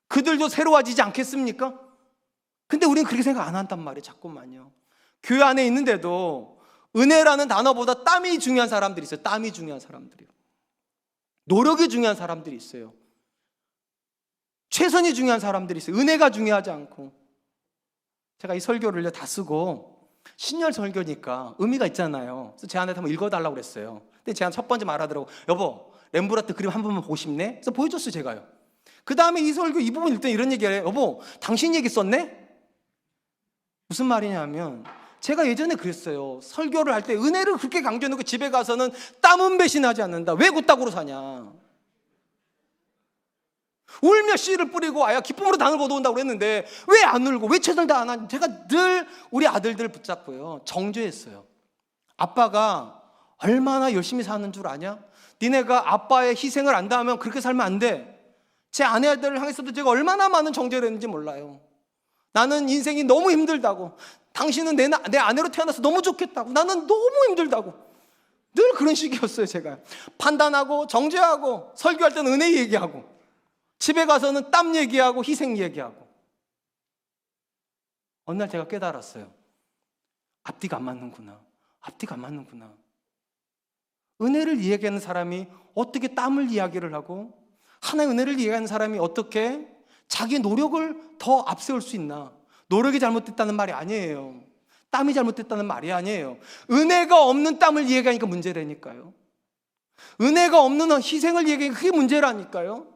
그들도 새로워지지 않겠습니까? 근데 우리는 그렇게 생각 안 한단 말이에요. 자꾸만요. 교회 안에 있는데도 은혜라는 단어보다 땀이 중요한 사람들이 있어요. 땀이 중요한 사람들이요. 노력이 중요한 사람들이 있어요. 최선이 중요한 사람들이 있어요. 은혜가 중요하지 않고. 제가 이 설교를 다 쓰고 신열 설교니까 의미가 있잖아요. 그래서 제한테 한번 읽어달라고 그랬어요. 근데 제한 첫 번째 말하더라고. 여보, 렘브란트 그림 한 번만 보고 싶네? 그래서 보여줬어요, 제가요. 그 다음에 이 설교 이 부분 읽더니 이런 얘기를 해요. 여보, 당신 얘기 썼네? 무슨 말이냐면, 제가 예전에 그랬어요. 설교를 할 때 은혜를 그렇게 강조해놓고 집에 가서는 땀은 배신하지 않는다. 왜 그따구로 사냐? 울며 씨를 뿌리고 아야 기쁨으로 단을 거두온다고 그랬는데 왜 안 울고 왜 최선을 다 안 하냐? 제가 늘 우리 아들들을 붙잡고요, 정죄했어요. 아빠가 얼마나 열심히 사는 줄 아냐? 니네가 아빠의 희생을 안다면 그렇게 살면 안 돼. 제 아내들을 향해서도 제가 얼마나 많은 정죄를 했는지 몰라요. 나는 인생이 너무 힘들다고, 당신은 내 아내로 태어나서 너무 좋겠다고, 나는 너무 힘들다고, 늘 그런 식이었어요. 제가 판단하고 정죄하고, 설교할 때는 은혜 얘기하고, 집에 가서는 땀 얘기하고 희생 얘기하고. 어느 날 제가 깨달았어요. 앞뒤가 안 맞는구나. 앞뒤가 안 맞는구나. 은혜를 이야기하는 사람이 어떻게 땀을 이야기를 하고, 하나의 은혜를 이야기하는 사람이 어떻게 자기 노력을 더 앞세울 수 있나? 노력이 잘못됐다는 말이 아니에요. 땀이 잘못됐다는 말이 아니에요. 은혜가 없는 땀을 이야기하니까 문제라니까요. 은혜가 없는 희생을 이야기하니까 그게 문제라니까요.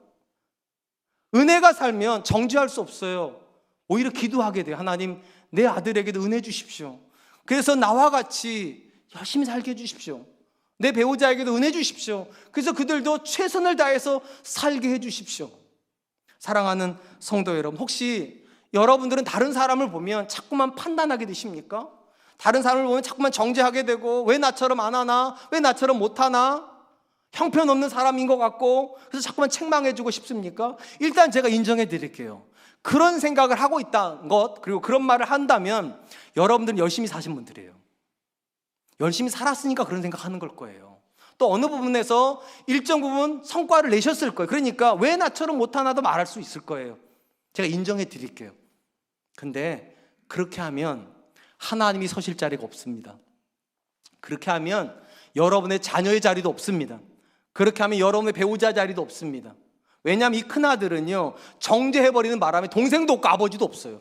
은혜가 살면 정죄할 수 없어요. 오히려 기도하게 돼요. 하나님, 내 아들에게도 은혜 주십시오. 그래서 나와 같이 열심히 살게 해주십시오. 내 배우자에게도 은혜 주십시오. 그래서 그들도 최선을 다해서 살게 해주십시오. 사랑하는 성도 여러분, 혹시 여러분들은 다른 사람을 보면 자꾸만 판단하게 되십니까? 다른 사람을 보면 자꾸만 정죄하게 되고, 왜 나처럼 안 하나? 왜 나처럼 못 하나? 형편없는 사람인 것 같고, 그래서 자꾸만 책망해주고 싶습니까? 일단 제가 인정해 드릴게요. 그런 생각을 하고 있다는 것, 그리고 그런 말을 한다면 여러분들은 열심히 사신 분들이에요. 열심히 살았으니까 그런 생각하는 걸 거예요. 또 어느 부분에서 일정 부분 성과를 내셨을 거예요. 그러니까 왜 나처럼 못하나도 말할 수 있을 거예요. 제가 인정해 드릴게요. 근데 그렇게 하면 하나님이 서실 자리가 없습니다. 그렇게 하면 여러분의 자녀의 자리도 없습니다. 그렇게 하면 여러분의 배우자 자리도 없습니다. 왜냐하면 이 큰아들은요, 정죄해버리는 바람에 동생도 없고 아버지도 없어요.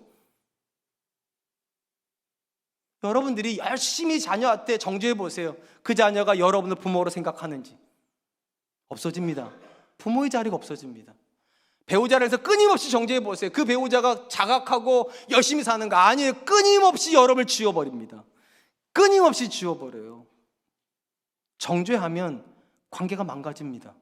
여러분들이 열심히 자녀한테 정죄해보세요. 그 자녀가 여러분을 부모로 생각하는지. 없어집니다. 부모의 자리가 없어집니다. 배우자를 해서 끊임없이 정죄해보세요. 그 배우자가 자각하고 열심히 사는가? 아니에요. 끊임없이 여러분을 지워버립니다. 끊임없이 지워버려요. 정죄하면 관계가 망가집니다.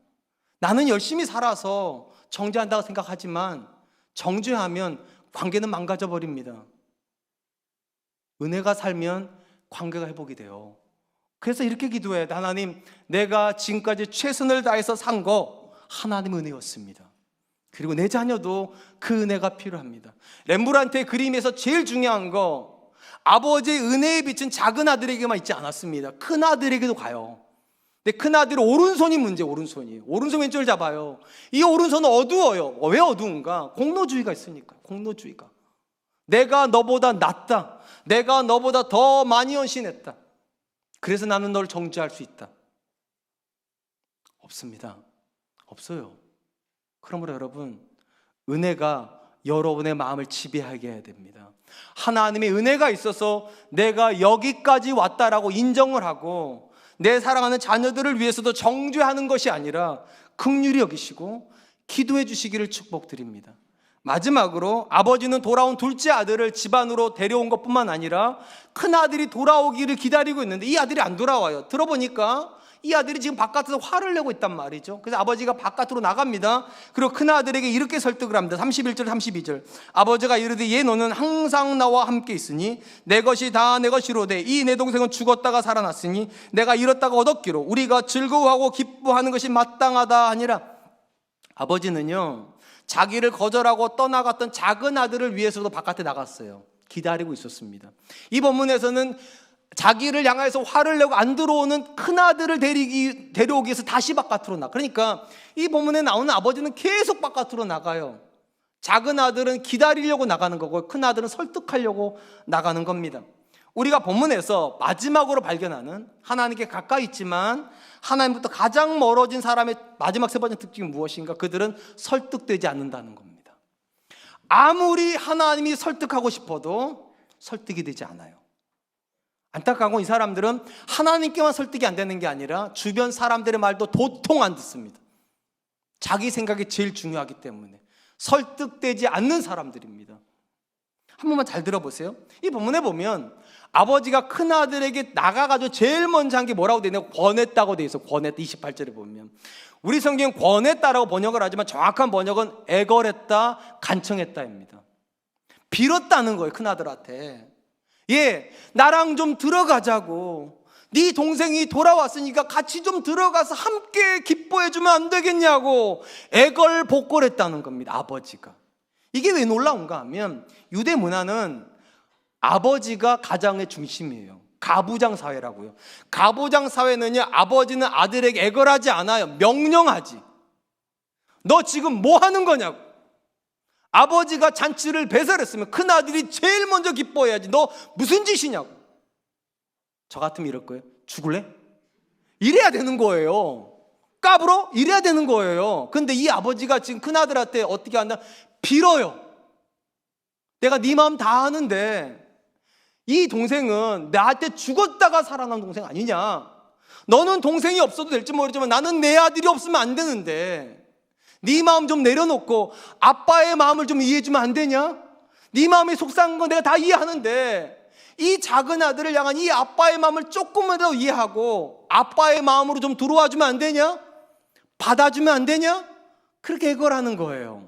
나는 열심히 살아서 정죄한다고 생각하지만 정죄하면 관계는 망가져 버립니다. 은혜가 살면 관계가 회복이 돼요. 그래서 이렇게 기도해. 하나님, 내가 지금까지 최선을 다해서 산 거 하나님 은혜였습니다. 그리고 내 자녀도 그 은혜가 필요합니다. 렘브란트의 그림에서 제일 중요한 거, 아버지의 은혜에 비친 작은 아들에게만 있지 않았습니다. 큰 아들에게도 가요. 근데 큰 아들이 오른손이 문제, 오른손이. 오른손 왼쪽을 잡아요. 이 오른손은 어두워요. 왜 어두운가? 공로주의가 있으니까. 공로주의가. 내가 너보다 낫다. 내가 너보다 더 많이 헌신했다. 그래서 나는 널 정죄할 수 있다. 없습니다. 없어요. 그러므로 여러분, 은혜가 여러분의 마음을 지배하게 해야 됩니다. 하나님의 은혜가 있어서 내가 여기까지 왔다라고 인정을 하고 내 사랑하는 자녀들을 위해서도 정죄하는 것이 아니라 긍휼히 여기시고 기도해 주시기를 축복드립니다. 마지막으로 아버지는 돌아온 둘째 아들을 집안으로 데려온 것뿐만 아니라 큰 아들이 돌아오기를 기다리고 있는데 이 아들이 안 돌아와요. 들어보니까 이 아들이 지금 바깥에서 화를 내고 있단 말이죠. 그래서 아버지가 바깥으로 나갑니다. 그리고 큰 아들에게 이렇게 설득을 합니다. 31절 32절. 아버지가 이르되 얘 너는 항상 나와 함께 있으니 내 것이 다 내 것이로되 이 내 동생은 죽었다가 살아났으니 내가 잃었다가 얻었기로 우리가 즐거워하고 기뻐하는 것이 마땅하다 하니라. 아버지는요, 자기를 거절하고 떠나갔던 작은 아들을 위해서도 바깥에 나갔어요. 기다리고 있었습니다. 이 본문에서는 자기를 향해서 화를 내고 안 들어오는 큰 아들을 데려오기 위해서 다시 바깥으로 나가. 그러니까 이 본문에 나오는 아버지는 계속 바깥으로 나가요. 작은 아들은 기다리려고 나가는 거고 큰 아들은 설득하려고 나가는 겁니다. 우리가 본문에서 마지막으로 발견하는 하나님께 가까이 있지만 하나님부터 가장 멀어진 사람의 마지막 세 번째 특징이 무엇인가? 그들은 설득되지 않는다는 겁니다. 아무리 하나님이 설득하고 싶어도 설득이 되지 않아요. 안타까운 건 이 사람들은 하나님께만 설득이 안 되는 게 아니라 주변 사람들의 말도 도통 안 듣습니다. 자기 생각이 제일 중요하기 때문에 설득되지 않는 사람들입니다. 한 번만 잘 들어보세요. 이 본문에 보면 아버지가 큰 아들에게 나가가지고 제일 먼저 한 게 뭐라고 되어 있나요? 권했다고 되어 있어요. 권했다. 28절에 보면 우리 성경은 권했다라고 번역을 하지만 정확한 번역은 애걸했다, 간청했다입니다. 빌었다는 거예요. 큰 아들한테. 예, 나랑 좀 들어가자고. 네 동생이 돌아왔으니까 같이 좀 들어가서 함께 기뻐해주면 안 되겠냐고 애걸복걸했다는 겁니다. 아버지가. 이게 왜 놀라운가 하면 유대 문화는 아버지가 가장의 중심이에요. 가부장 사회라고요. 가부장 사회는요, 아버지는 아들에게 애걸하지 않아요. 명령하지. 너 지금 뭐 하는 거냐고. 아버지가 잔치를 배설했으면 큰 아들이 제일 먼저 기뻐해야지. 너 무슨 짓이냐고. 저 같으면 이럴 거예요. 죽을래? 이래야 되는 거예요. 까불어? 이래야 되는 거예요. 근데 이 아버지가 지금 큰 아들한테 어떻게 한다? 빌어요. 내가 네 마음 다 아는데 이 동생은 나한테 죽었다가 살아난 동생 아니냐? 너는 동생이 없어도 될지 모르지만 나는 내 아들이 없으면 안 되는데 네 마음 좀 내려놓고 아빠의 마음을 좀 이해해주면 안 되냐? 네 마음이 속상한 건 내가 다 이해하는데 이 작은 아들을 향한 이 아빠의 마음을 조금만 더 이해하고 아빠의 마음으로 좀 들어와주면 안 되냐? 받아주면 안 되냐? 그렇게 애걸하는 거예요.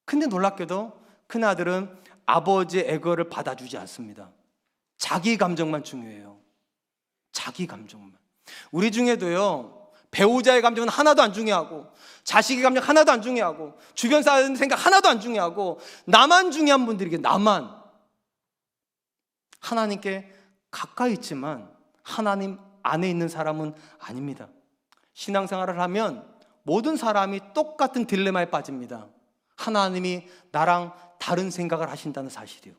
근데 놀랍게도 큰 아들은 아버지의 애걸을 받아주지 않습니다. 자기 감정만 중요해요. 자기 감정만. 우리 중에도요, 배우자의 감정은 하나도 안 중요하고 자식의 감정 하나도 안 중요하고 주변 사람 생각 하나도 안 중요하고 나만 중요한 분들이게. 나만. 하나님께 가까이 있지만 하나님 안에 있는 사람은 아닙니다. 신앙생활을 하면 모든 사람이 똑같은 딜레마에 빠집니다. 하나님이 나랑 다른 생각을 하신다는 사실이요.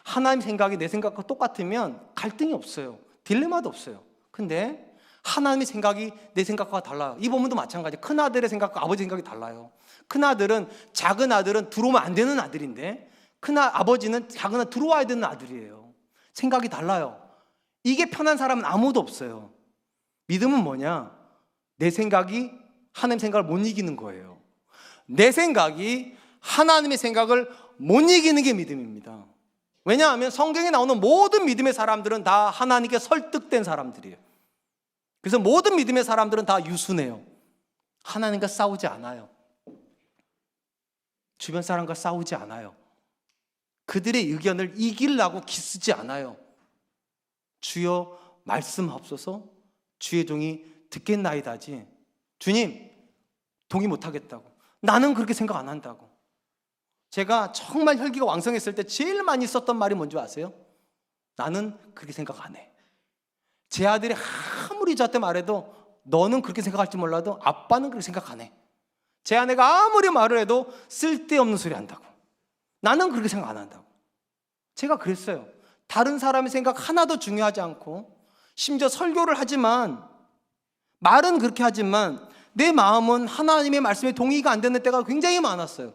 하나님 생각이 내 생각과 똑같으면 갈등이 없어요. 딜레마도 없어요. 근데 하나님의 생각이 내 생각과 달라요. 이 부분도 마찬가지. 큰 아들의 생각과 아버지 생각이 달라요. 큰 아들은, 작은 아들은 들어오면 안 되는 아들인데 아버지는 작은 아들 들어와야 되는 아들이에요. 생각이 달라요. 이게 편한 사람은 아무도 없어요. 믿음은 뭐냐? 내 생각이 하나님 생각을 못 이기는 거예요. 내 생각이 하나님의 생각을 못 이기는 게 믿음입니다. 왜냐하면 성경에 나오는 모든 믿음의 사람들은 다 하나님께 설득된 사람들이에요. 그래서 모든 믿음의 사람들은 다 유순해요. 하나님과 싸우지 않아요. 주변 사람과 싸우지 않아요. 그들의 의견을 이기려고 기쓰지 않아요. 주여 말씀하옵소서, 주의 종이 듣겠나이다지. 주님, 동의 못하겠다고. 나는 그렇게 생각 안 한다고. 제가 정말 혈기가 왕성했을 때 제일 많이 썼던 말이 뭔지 아세요? 나는 그렇게 생각 안 해. 제 아들이 아무리 저한테 말해도 너는 그렇게 생각할지 몰라도 아빠는 그렇게 생각 안 해. 제 아내가 아무리 말을 해도 쓸데없는 소리 한다고. 나는 그렇게 생각 안 한다고. 제가 그랬어요. 다른 사람의 생각 하나도 중요하지 않고, 심지어 설교를 하지만, 말은 그렇게 하지만 내 마음은 하나님의 말씀에 동의가 안 되는 때가 굉장히 많았어요.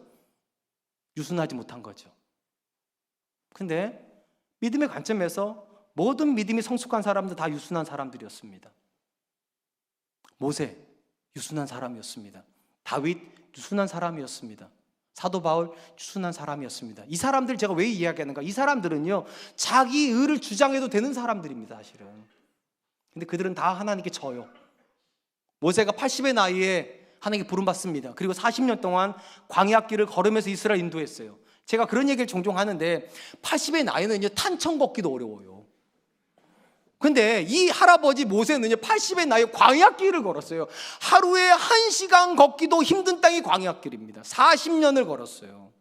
유순하지 못한 거죠. 근데 믿음의 관점에서 모든 믿음이 성숙한 사람들 다 유순한 사람들이었습니다. 모세 유순한 사람이었습니다. 다윗 유순한 사람이었습니다. 사도 바울 유순한 사람이었습니다. 이 사람들 제가 왜 이야기하는가? 이 사람들은요, 자기 의를 주장해도 되는 사람들입니다, 사실은. 근데 그들은 다 하나님께 져요. 모세가 80의 나이에 하나님께 부름받습니다. 그리고 40년 동안 광야길을 걸으면서 이스라엘 인도했어요. 제가 그런 얘기를 종종 하는데 80의 나이는요, 탄천 걷기도 어려워요. 근데 이 할아버지 모세는요, 80의 나이에 광야길을 걸었어요. 하루에 1시간 걷기도 힘든 땅이 광야길입니다. 40년을 걸었어요.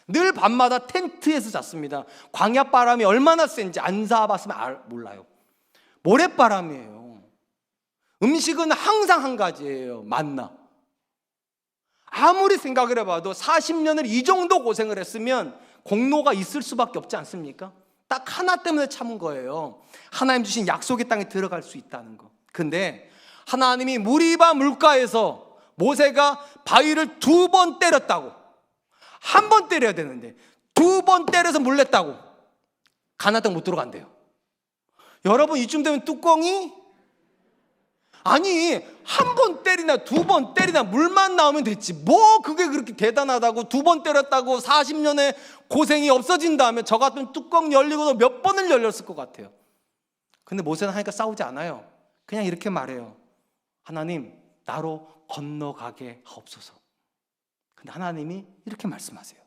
늘 밤마다 텐트에서 잤습니다. 광야바람이 얼마나 센지 안 사봤으면 몰라요. 모래바람이에요. 음식은 항상 한 가지예요. 만나. 아무리 생각을 해봐도 40년을 이 정도 고생을 했으면 공로가 있을 수밖에 없지 않습니까? 딱 하나 때문에 참은 거예요. 하나님 주신 약속의 땅에 들어갈 수 있다는 거. 근데 하나님이 무리바 물가에서 모세가 바위를 2번 때렸다고, 한 번 때려야 되는데 2번 때려서 물 냈다고 가나안 땅 못 들어간대요. 여러분, 이쯤 되면 뚜껑이, 아니, 한 번 때리나 2번 때리나 물만 나오면 됐지, 뭐 그게 그렇게 대단하다고 2번 때렸다고 40년의 고생이 없어진다면 저 같은 뚜껑 열리고도 몇 번을 열렸을 것 같아요. 근데 모세는 하니까 싸우지 않아요. 그냥 이렇게 말해요. 하나님, 나로 건너가게 하옵소서. 근데 하나님이 이렇게 말씀하세요.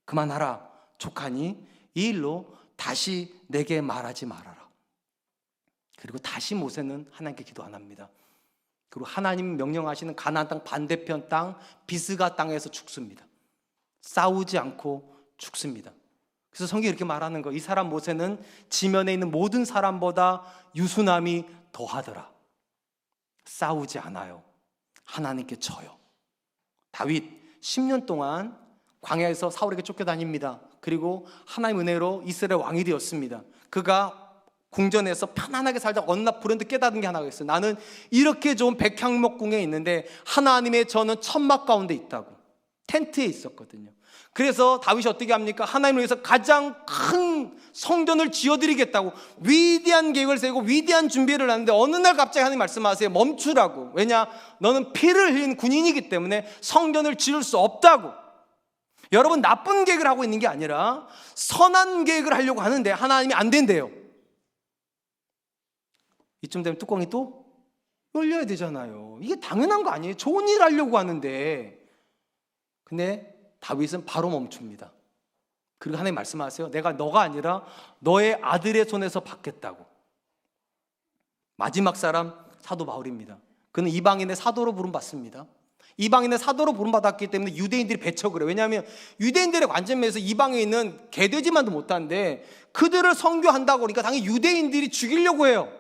그만하라. 족하니 이 일로 다시 내게 말하지 말아라. 그리고 다시 모세는 하나님께 기도 안 합니다. 그리고 하나님 명령하시는 가나안 땅 반대편 땅 비스가 땅에서 죽습니다. 싸우지 않고 죽습니다. 그래서 성경이 이렇게 말하는 거, 이 사람 모세는 지면에 있는 모든 사람보다 유순함이 더하더라. 싸우지 않아요. 하나님께 져요. 다윗 10년 동안 광야에서 사울에게 쫓겨다닙니다. 그리고 하나님 은혜로 이스라엘 왕이 되었습니다. 그가 궁전에서 편안하게 살다가 어느 날 불현듯 깨닫은 게 하나가 있어요. 나는 이렇게 좋은 백향목궁에 있는데 하나님의 저는 천막 가운데 있다고. 텐트에 있었거든요. 그래서 다윗이 어떻게 합니까? 하나님을 위해서 가장 큰 성전을 지어드리겠다고 위대한 계획을 세우고 위대한 준비를 하는데 어느 날 갑자기 하나님 말씀하세요. 멈추라고. 왜냐? 너는 피를 흘린 군인이기 때문에 성전을 지을 수 없다고. 여러분, 나쁜 계획을 하고 있는 게 아니라 선한 계획을 하려고 하는데 하나님이 안 된대요. 이쯤 되면 뚜껑이 또 열려야 되잖아요. 이게 당연한 거 아니에요? 좋은 일 하려고 하는데. 근데 다윗은 바로 멈춥니다. 그리고 하나님 말씀하세요. 내가 너가 아니라 너의 아들의 손에서 받겠다고. 마지막 사람 사도 바울입니다. 그는 이방인의 사도로 부름받습니다. 이방인의 사도로 부름받았기 때문에 유대인들이 배척을 해요. 왜냐하면 유대인들의 관점에서 이방인은 개돼지만도 못하는데 그들을 선교한다고 그러니까 당연히 유대인들이 죽이려고 해요.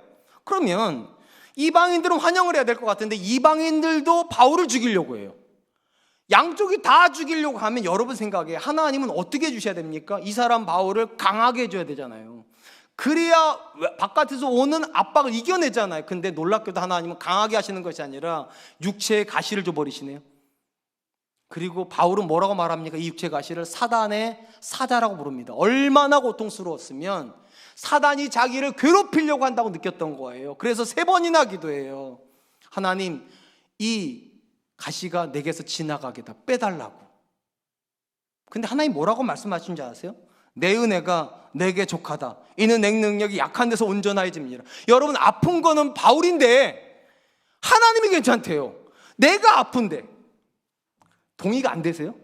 그러면 이방인들은 환영을 해야 될 것 같은데 이방인들도 바울을 죽이려고 해요. 양쪽이 다 죽이려고 하면 여러분 생각에 하나님은 어떻게 해주셔야 됩니까? 이 사람 바울을 강하게 해줘야 되잖아요. 그래야 바깥에서 오는 압박을 이겨내잖아요. 근데 놀랍게도 하나님은 강하게 하시는 것이 아니라 육체의 가시를 줘버리시네요. 그리고 바울은 뭐라고 말합니까? 이 육체의 가시를 사단의 사자라고 부릅니다. 얼마나 고통스러웠으면 사단이 자기를 괴롭히려고 한다고 느꼈던 거예요. 그래서 3번이나 기도해요. 하나님, 이 가시가 내게서 지나가게다 빼달라고. 근데 하나님 뭐라고 말씀하신 줄 아세요? 내 은혜가 내게 족하다. 이는 내 능력이 약한 데서 온전해집니다. 여러분, 아픈 거는 바울인데 하나님이 괜찮대요. 내가 아픈데. 동의가 안 되세요?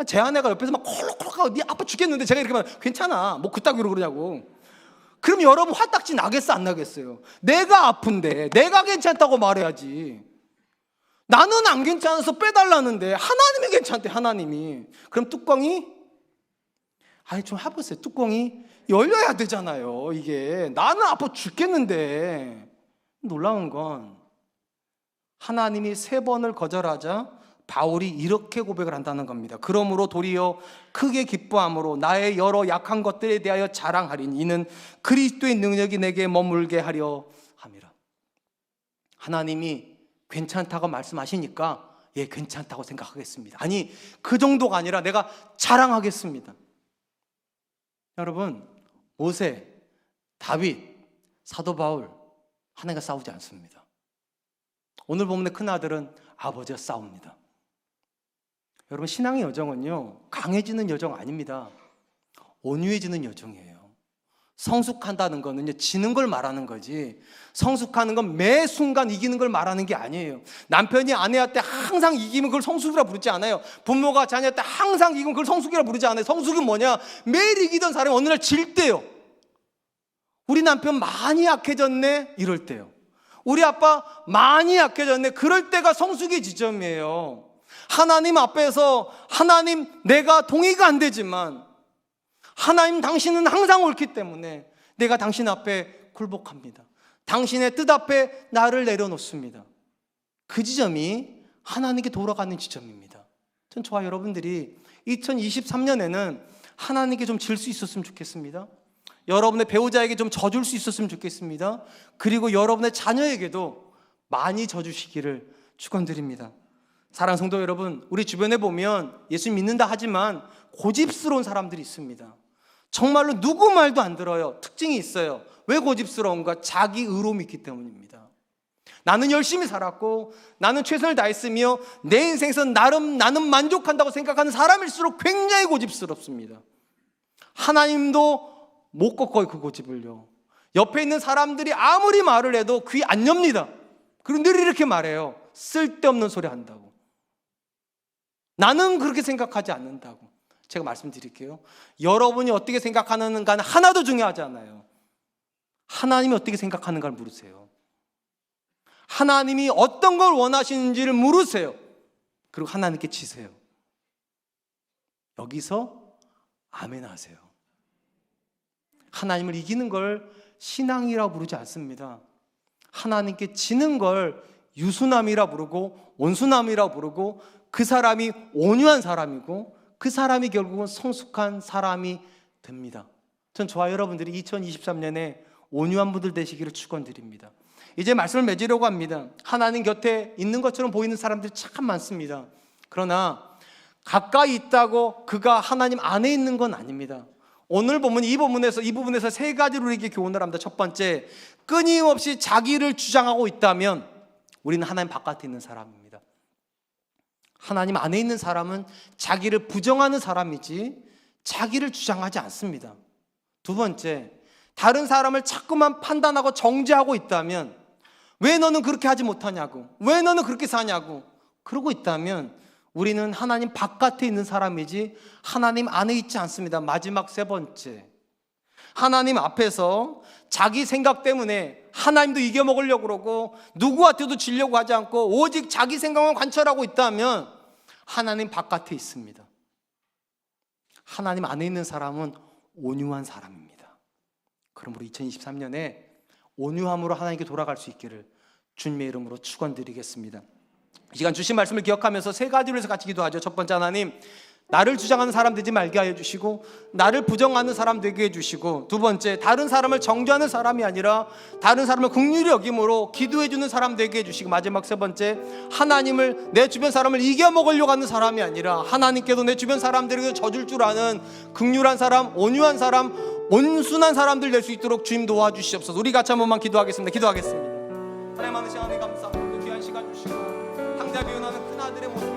제 아내가 옆에서 막 콜록콜록하고 네 아파 죽겠는데 제가 이렇게 말하면 괜찮아 뭐 그따위로 그러냐고. 그럼 여러분 화딱지 나겠어 안 나겠어요? 내가 아픈데 내가 괜찮다고 말해야지. 나는 안 괜찮아서 빼달라는데 하나님이 괜찮대. 하나님이. 그럼 뚜껑이 좀 해보세요. 뚜껑이 열려야 되잖아요. 이게 나는 아파 죽겠는데. 놀라운 건 하나님이 3번을 거절하자 바울이 이렇게 고백을 한다는 겁니다. 그러므로 도리어 크게 기뻐함으로 나의 여러 약한 것들에 대하여 자랑하리니 이는 그리스도의 능력이 내게 머물게 하려 함이라. 하나님이 괜찮다고 말씀하시니까 예, 괜찮다고 생각하겠습니다. 아니, 그 정도가 아니라 내가 자랑하겠습니다. 여러분, 모세, 다윗, 사도 바울 하나님과 싸우지 않습니다. 오늘 본문의 큰아들은 아버지와 싸웁니다. 여러분, 신앙의 여정은요, 강해지는 여정 아닙니다. 온유해지는 여정이에요. 성숙한다는 거는 지는 걸 말하는 거지, 성숙하는 건 매 순간 이기는 걸 말하는 게 아니에요. 남편이 아내한테 항상 이기면 그걸 성숙이라 부르지 않아요. 부모가 자녀한테 항상 이기면 그걸 성숙이라 부르지 않아요. 성숙은 뭐냐? 매일 이기던 사람이 어느 날 질 때요. 우리 남편 많이 약해졌네 이럴 때요. 우리 아빠 많이 약해졌네 그럴 때가 성숙의 지점이에요. 하나님 앞에서 하나님 내가 동의가 안 되지만 하나님 당신은 항상 옳기 때문에 내가 당신 앞에 굴복합니다. 당신의 뜻 앞에 나를 내려놓습니다. 그 지점이 하나님께 돌아가는 지점입니다. 전 저와 여러분들이 2023년에는 하나님께 좀 질 수 있었으면 좋겠습니다. 여러분의 배우자에게 좀 져줄 수 있었으면 좋겠습니다. 그리고 여러분의 자녀에게도 많이 져주시기를 축원드립니다. 사랑하는 성도 여러분, 우리 주변에 보면 예수 믿는다 하지만 고집스러운 사람들이 있습니다. 정말로 누구 말도 안 들어요. 특징이 있어요. 왜 고집스러운가? 자기 의로움이 있기 때문입니다. 나는 열심히 살았고 나는 최선을 다했으며 내 인생에서 나는 만족한다고 생각하는 사람일수록 굉장히 고집스럽습니다. 하나님도 못 꺾어요, 그 고집을요. 옆에 있는 사람들이 아무리 말을 해도 귀 안 엽니다. 그리고 늘 이렇게 말해요. 쓸데없는 소리 한다고. 나는 그렇게 생각하지 않는다고. 제가 말씀드릴게요. 여러분이 어떻게 생각하는가는 하나도 중요하지 않아요. 하나님이 어떻게 생각하는가를 물으세요. 하나님이 어떤 걸 원하시는지를 물으세요. 그리고 하나님께 지세요. 여기서 아멘 하세요. 하나님을 이기는 걸 신앙이라고 부르지 않습니다. 하나님께 지는 걸 유순함이라 부르고 온순함이라 부르고 그 사람이 온유한 사람이고 그 사람이 결국은 성숙한 사람이 됩니다. 전 저와 여러분들이 2023년에 온유한 분들 되시기를 축원드립니다. 이제 말씀을 맺으려고 합니다. 하나님 곁에 있는 것처럼 보이는 사람들이 참 많습니다. 그러나 가까이 있다고 그가 하나님 안에 있는 건 아닙니다. 오늘 보면 이 부분에서 3가지로 우리에게 교훈을 합니다. 첫 번째, 끊임없이 자기를 주장하고 있다면 우리는 하나님 바깥에 있는 사람입니다. 하나님 안에 있는 사람은 자기를 부정하는 사람이지 자기를 주장하지 않습니다. 두 번째, 다른 사람을 자꾸만 판단하고 정죄하고 있다면 왜 너는 그렇게 하지 못하냐고, 왜 너는 그렇게 사냐고 그러고 있다면 우리는 하나님 바깥에 있는 사람이지 하나님 안에 있지 않습니다. 마지막 3번째, 하나님 앞에서 자기 생각 때문에 하나님도 이겨먹으려고 그러고 누구한테도 지려고 하지 않고 오직 자기 생각만 관철하고 있다면 하나님 바깥에 있습니다. 하나님 안에 있는 사람은 온유한 사람입니다. 그러므로 2023년에 온유함으로 하나님께 돌아갈 수 있기를 주님의 이름으로 축원드리겠습니다. 이 시간 주신 말씀을 기억하면서 3가지로 해서 같이 기도하죠. 첫 번째, 하나님 나를 주장하는 사람 되지 말게 하여 주시고 나를 부정하는 사람 되게 해주시고, 두 번째, 다른 사람을 정죄하는 사람이 아니라 다른 사람을 긍휼히 여김으로 기도해 주는 사람 되게 해주시고, 마지막 3번째, 하나님을 내 주변 사람을 이겨먹으려고 하는 사람이 아니라 하나님께도 내 주변 사람들에게 져줄 줄 아는 긍휼한 사람, 온유한 사람, 온순한 사람들 될 수 있도록 주님 도와주시옵소서. 우리 같이 한 번만 기도하겠습니다. 기도하겠습니다. 하나님 많은 시간에 감사합니다. 귀한 시간 주시고 당자 비운하는 큰아들의 모습